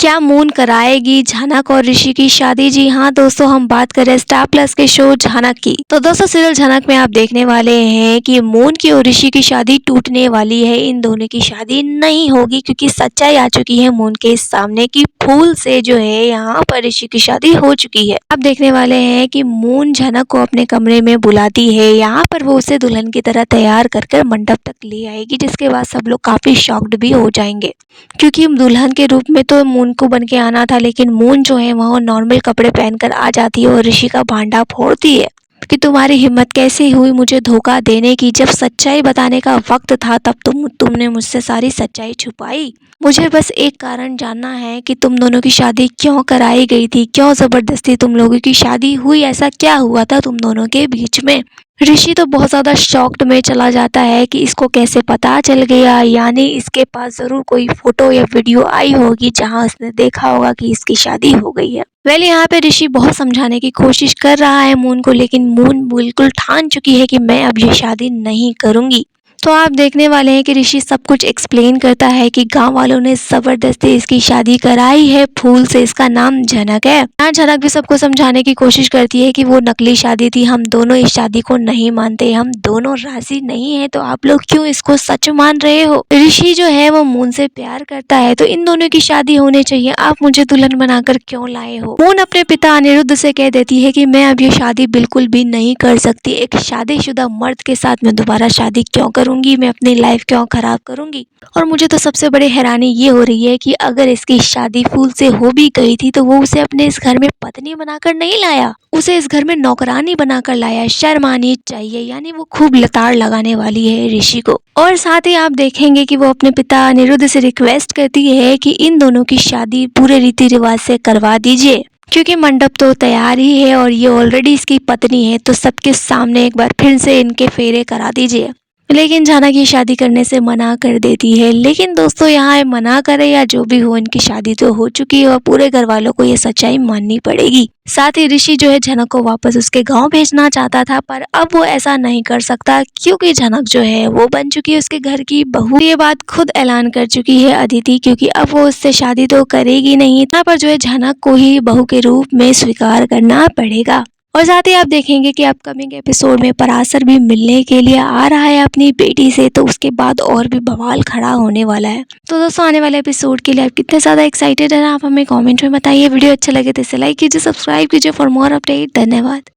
क्या मून कराएगी झनक और ऋषि की शादी? जी हाँ दोस्तों, हम बात करें स्टार प्लस के शो झनक की। तो दोस्तों सीरियल झनक में आप देखने वाले हैं कि मून की और ऋषि की शादी टूटने वाली है। इन दोनों की शादी नहीं होगी क्योंकि सच्चाई आ चुकी है मून के सामने कि फूल से जो है यहाँ पर ऋषि की शादी हो चुकी है। आप देखने वाले हैं कि मून झनक को अपने कमरे में बुलाती है। यहाँ पर वो उसे दुल्हन की तरह तैयार कर मंडप तक ले आएगी, जिसके बाद सब लोग काफी शॉक्ड भी हो जाएंगे क्योंकि दुल्हन के रूप में तो मून को बन के आना था, लेकिन मून जो है वह नॉर्मल कपड़े पहनकर आ जाती है और ऋषि का भांडा फोड़ती है कि तुम्हारी हिम्मत कैसे हुई मुझे धोखा देने की। जब सच्चाई बताने का वक्त था तब तुमने मुझसे सारी सच्चाई छुपाई। मुझे बस एक कारण जानना है कि तुम दोनों की शादी क्यों कराई गई थी, क्यों जबरदस्ती तुम लोगों की शादी हुई, ऐसा क्या हुआ था तुम दोनों के बीच में। ऋषि तो बहुत ज़्यादा शॉक्ड में चला जाता है कि इसको कैसे पता चल गया, यानी इसके पास ज़रूर कोई फोटो या वीडियो आई होगी जहां उसने देखा होगा कि इसकी शादी हो गई है। यहाँ पे ऋषि बहुत समझाने की कोशिश कर रहा है मून को, लेकिन मून बिल्कुल ठान चुकी है कि मैं अब ये शादी नहीं करूंगी। तो आप देखने वाले हैं कि ऋषि सब कुछ एक्सप्लेन करता है कि गांव वालों ने जबरदस्ती इसकी शादी कराई है फूल से, इसका नाम झनक है। यहाँ झनक भी सबको समझाने की कोशिश करती है कि वो नकली शादी थी, हम दोनों इस शादी को नहीं मानते, हम दोनों राजी नहीं है, तो आप लोग क्यों इसको सच मान रहे हो। ऋषि जो है वो मून से प्यार करता है तो इन दोनों की शादी होनी चाहिए, आप मुझे दुल्हन बनाकर क्यों लाए हो। मून अपने पिता अनिरुद्ध से कह देती है कि मैं अब ये शादी बिल्कुल भी नहीं कर सकती, एक शादीशुदा मर्द के साथ मैं दोबारा शादी क्यों करूंगी, मैं अपनी लाइफ क्यों खराब करूंगी। और मुझे तो सबसे बड़ी हैरानी ये हो रही है कि अगर इसकी शादी फूल से हो भी गई थी तो वो उसे अपने इस घर में पत्नी बनाकर नहीं लाया, उसे इस घर में नौकरानी बनाकर लाया। शर्म आनी चाहिए, यानी वो खूब लताड़ लगाने वाली है ऋषि को। और साथ ही आप देखेंगे कि वो अपने पिता अनिरुद्ध से रिक्वेस्ट करती है कि इन दोनों की शादी पूरे रीति रिवाज से करवा दीजिए, क्योंकि मंडप तो तैयार ही है और ये ऑलरेडी इसकी पत्नी है, तो सबके सामने एक बार फिर से इनके फेरे करा दीजिए। लेकिन झनक की शादी करने से मना कर देती है। लेकिन दोस्तों यहाँ मना करे या जो भी हो, इनकी शादी तो हो चुकी है और पूरे घर वालों को ये सच्चाई माननी पड़ेगी। साथ ही ऋषि जो है झनक को वापस उसके गांव भेजना चाहता था, पर अब वो ऐसा नहीं कर सकता क्योंकि झनक जो है वो बन चुकी है उसके घर की बहू। ये बात खुद ऐलान कर चुकी है अदिति, क्योंकि अब वो उससे शादी तो करेगी नहीं, यहाँ पर जो है झनक को ही बहू के रूप में स्वीकार करना पड़ेगा। और साथ ही आप देखेंगे कि अपकमिंग एपिसोड में पराशर भी मिलने के लिए आ रहा है अपनी बेटी से, तो उसके बाद और भी बवाल खड़ा होने वाला है। तो दोस्तों आने वाले एपिसोड के लिए आप कितने ज़्यादा एक्साइटेड हैं आप हमें कमेंट में बताइए। वीडियो अच्छा लगे तो इसे लाइक कीजिए, सब्सक्राइब कीजिए फॉर मोर अपडेट। धन्यवाद।